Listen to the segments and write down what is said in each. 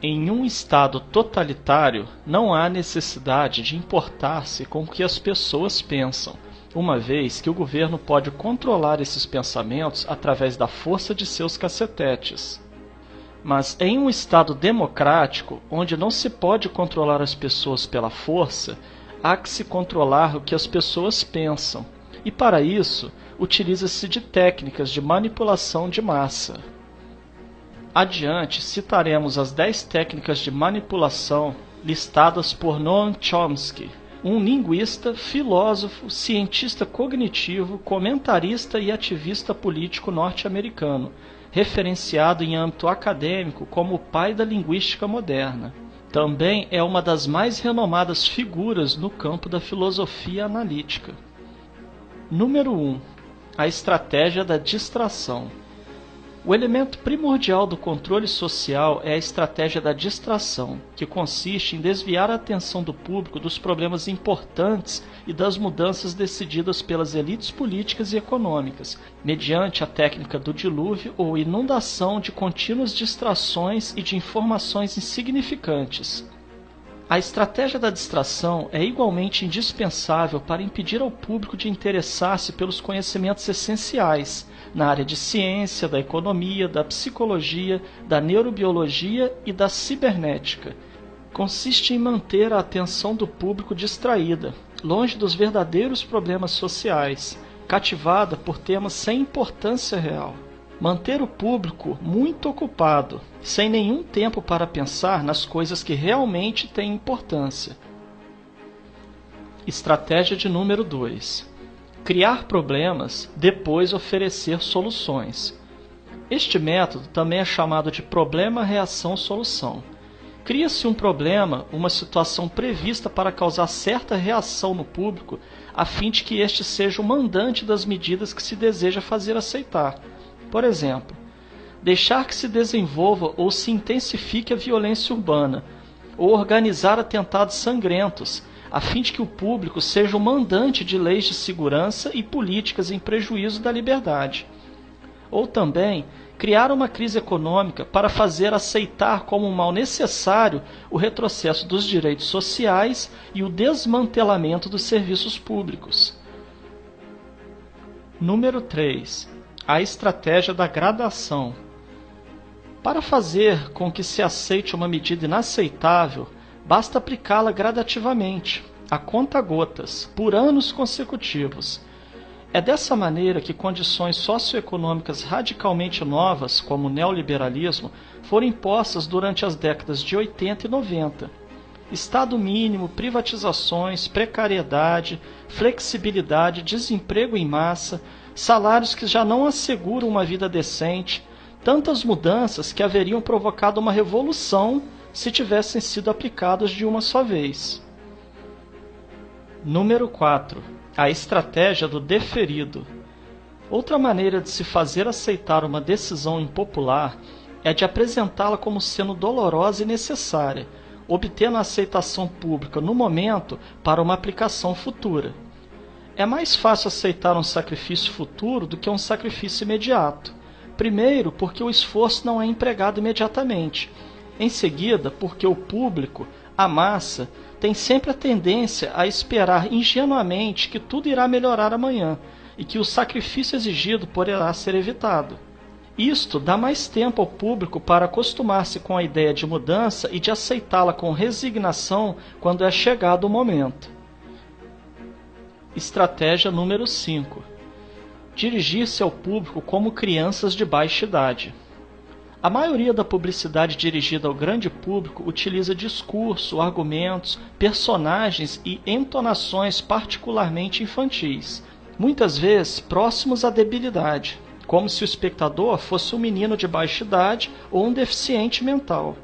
Em um estado totalitário, não há necessidade de importar-se com o que as pessoas pensam, uma vez que o governo pode controlar esses pensamentos através da força de seus cacetetes. Mas em um estado democrático, onde não se pode controlar as pessoas pela força, há que se controlar o que as pessoas pensam, e para isso utiliza-se de técnicas de manipulação de massa. Adiante citaremos as 10 técnicas de manipulação listadas por Noam Chomsky, um linguista, filósofo, cientista cognitivo, comentarista e ativista político norte-americano, referenciado em âmbito acadêmico como o pai da linguística moderna. Também é uma das mais renomadas figuras no campo da filosofia analítica. Número 1. A estratégia da distração. O elemento primordial do controle social é a estratégia da distração, que consiste em desviar a atenção do público dos problemas importantes e das mudanças decididas pelas elites políticas e econômicas, mediante a técnica do dilúvio ou inundação de contínuas distrações e de informações insignificantes. A estratégia da distração é igualmente indispensável para impedir ao público de interessar-se pelos conhecimentos essenciais na área de ciência, da economia, da psicologia, da neurobiologia e da cibernética. Consiste em manter a atenção do público distraída, longe dos verdadeiros problemas sociais, cativada por temas sem importância real. Manter o público muito ocupado, sem nenhum tempo para pensar nas coisas que realmente têm importância. Estratégia de número 2. Criar problemas, depois oferecer soluções. Este método também é chamado de problema-reação-solução. Cria-se um problema, uma situação prevista para causar certa reação no público, a fim de que este seja o mandante das medidas que se deseja fazer aceitar. Por exemplo, deixar que se desenvolva ou se intensifique a violência urbana, ou organizar atentados sangrentos, a fim de que o público seja o mandante de leis de segurança e políticas em prejuízo da liberdade. Ou também, criar uma crise econômica para fazer aceitar como um mal necessário o retrocesso dos direitos sociais e o desmantelamento dos serviços públicos. Número 3. A estratégia da gradação. Para fazer com que se aceite uma medida inaceitável, basta aplicá-la gradativamente, a conta-gotas, por anos consecutivos. É dessa maneira que condições socioeconômicas radicalmente novas, como o neoliberalismo, foram impostas durante as décadas de 80 e 90. Estado mínimo, privatizações, precariedade, flexibilidade, desemprego em massa, salários que já não asseguram uma vida decente, tantas mudanças que haveriam provocado uma revolução se tivessem sido aplicados de uma só vez. Número 4. A estratégia do deferido. Outra maneira de se fazer aceitar uma decisão impopular é de apresentá-la como sendo dolorosa e necessária, obtendo a aceitação pública no momento para uma aplicação futura. É mais fácil aceitar um sacrifício futuro do que um sacrifício imediato. Primeiro, porque o esforço não é empregado imediatamente. Em seguida, porque o público, a massa, tem sempre a tendência a esperar ingenuamente que tudo irá melhorar amanhã e que o sacrifício exigido poderá ser evitado. Isto dá mais tempo ao público para acostumar-se com a ideia de mudança e de aceitá-la com resignação quando é chegado o momento. Estratégia número 5. Dirigir-se ao público como crianças de baixa idade. A maioria da publicidade dirigida ao grande público utiliza discurso, argumentos, personagens e entonações particularmente infantis, muitas vezes próximos à debilidade, como se o espectador fosse um menino de baixa idade ou um deficiente mental.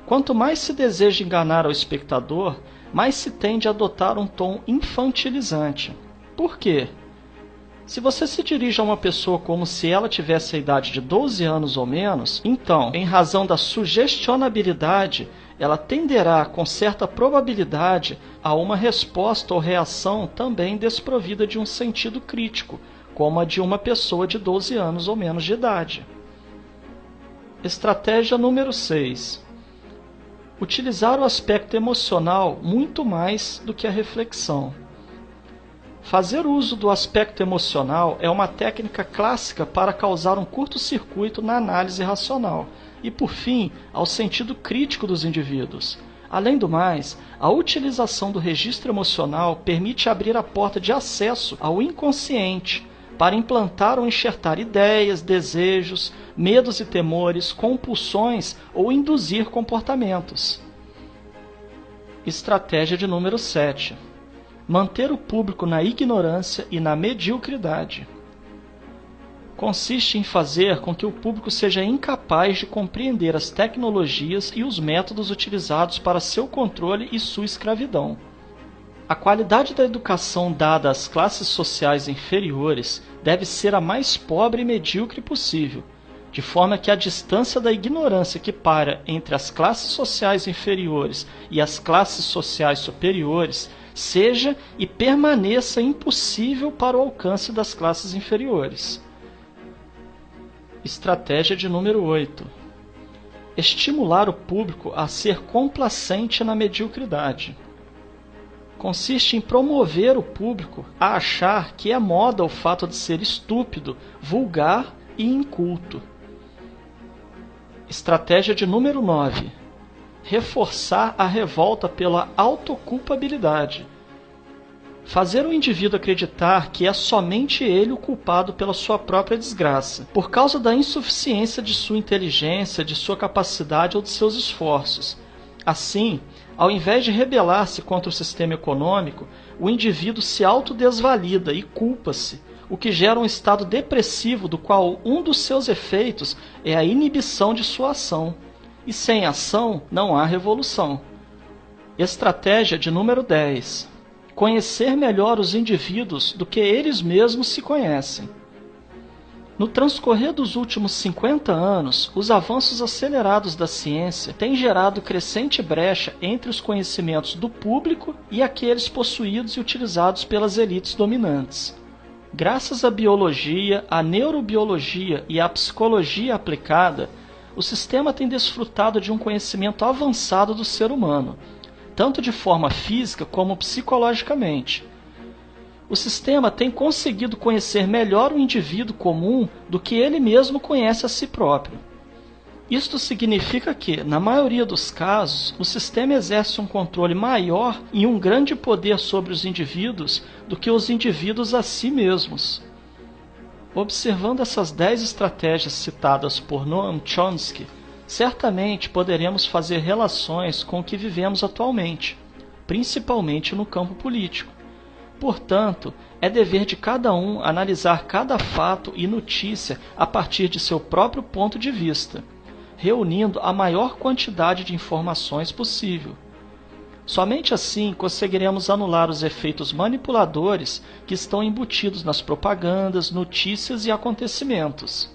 Quanto mais se deseja enganar ao espectador, mais se tende a adotar um tom infantilizante. Por quê? Se você se dirige a uma pessoa como se ela tivesse a idade de 12 anos ou menos, então, em razão da sugestionabilidade, ela tenderá, com certa probabilidade, a uma resposta ou reação também desprovida de um sentido crítico, como a de uma pessoa de 12 anos ou menos de idade. Estratégia número 6. Utilizar o aspecto emocional muito mais do que a reflexão. Fazer uso do aspecto emocional é uma técnica clássica para causar um curto-circuito na análise racional e, por fim, ao sentido crítico dos indivíduos. Além do mais, a utilização do registro emocional permite abrir a porta de acesso ao inconsciente para implantar ou enxertar ideias, desejos, medos e temores, compulsões ou induzir comportamentos. Estratégia de número 7. Manter o público na ignorância e na mediocridade. Consiste em fazer com que o público seja incapaz de compreender as tecnologias e os métodos utilizados para seu controle e sua escravidão. A qualidade da educação dada às classes sociais inferiores deve ser a mais pobre e medíocre possível, de forma que a distância da ignorância que paira entre as classes sociais inferiores e as classes sociais superiores seja e permaneça impossível para o alcance das classes inferiores. Estratégia de número 8. Estimular o público a ser complacente na mediocridade. Consiste em promover o público a achar que é moda o fato de ser estúpido, vulgar e inculto. Estratégia de número 9. Reforçar a revolta pela autoculpabilidade. Fazer o indivíduo acreditar que é somente ele o culpado pela sua própria desgraça, por causa da insuficiência de sua inteligência, de sua capacidade ou de seus esforços. Assim, ao invés de rebelar-se contra o sistema econômico, o indivíduo se autodesvalida e culpa-se, o que gera um estado depressivo do qual um dos seus efeitos é a inibição de sua ação. E sem ação não há revolução. Estratégia de número 10. Conhecer melhor os indivíduos do que eles mesmos se conhecem. No transcorrer dos últimos 50 anos, os avanços acelerados da ciência têm gerado crescente brecha entre os conhecimentos do público e aqueles possuídos e utilizados pelas elites dominantes. Graças à biologia, à neurobiologia e à psicologia aplicada, o sistema tem desfrutado de um conhecimento avançado do ser humano, tanto de forma física como psicologicamente. O sistema tem conseguido conhecer melhor o indivíduo comum do que ele mesmo conhece a si próprio. Isto significa que, na maioria dos casos, o sistema exerce um controle maior e um grande poder sobre os indivíduos do que os indivíduos a si mesmos. Observando essas 10 estratégias citadas por Noam Chomsky, certamente poderemos fazer relações com o que vivemos atualmente, principalmente no campo político. Portanto, é dever de cada um analisar cada fato e notícia a partir de seu próprio ponto de vista, reunindo a maior quantidade de informações possível. Somente assim conseguiremos anular os efeitos manipuladores que estão embutidos nas propagandas, notícias e acontecimentos.